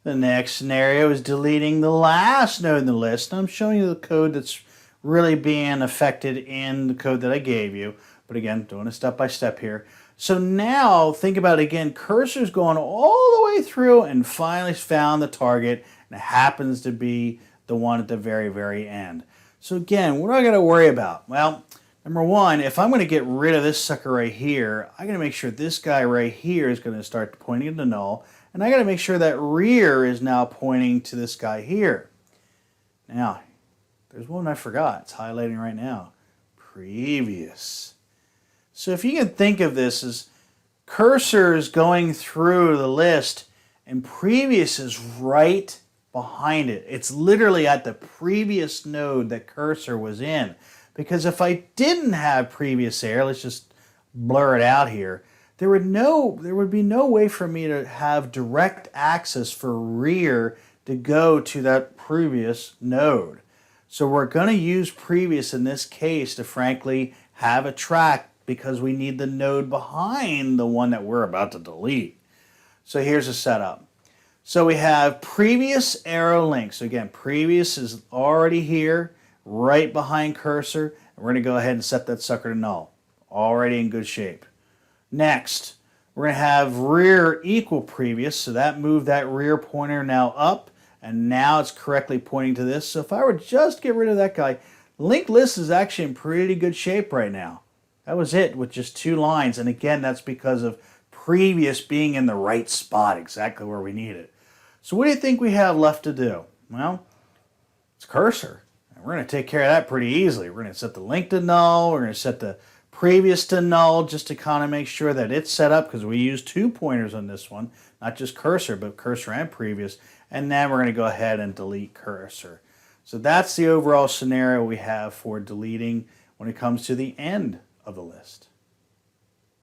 The next scenario is deleting the last node in the list. I'm showing you the code that's really being affected in the code that I gave you. But again, doing it step by step here. So now think about it again, cursor's going all the way through and finally found the target, and it happens to be the one at the very, very end. So again, what do I got to worry about? Well, number one, if I'm going to get rid of this sucker right here, I got to make sure this guy right here is going to start pointing to null, and I got to make sure that rear is now pointing to this guy here. Now, there's one I forgot. It's highlighting right now. Previous. So if you can think of this as cursors going through the list and previous is right behind it. It's literally at the previous node that cursor was in. Because if I didn't have previous there, let's just blur it out here, there would be no way for me to have direct access for rear to go to that previous node. So we're going to use previous in this case to frankly have a track because we need the node behind the one that we're about to delete. So here's the setup. So we have previous arrow link. So again, previous is already here, right behind cursor. And we're going to go ahead and set that sucker to null. Already in good shape. Next, we're going to have rear equal previous. So that moved that rear pointer now up. And now it's correctly pointing to this. So if I were just get rid of that guy, linked list is actually in pretty good shape right now. That was it with just 2 lines. And again, that's because of previous being in the right spot, exactly where we need it. So what do you think we have left to do? Well, it's cursor. And we're going to take care of that pretty easily. We're going to set the link to null. We're going to set the previous to null just to kind of make sure that it's set up because we use 2 pointers on this one, not just cursor, but cursor and previous. And then we're going to go ahead and delete cursor. So that's the overall scenario we have for deleting when it comes to the end of the list.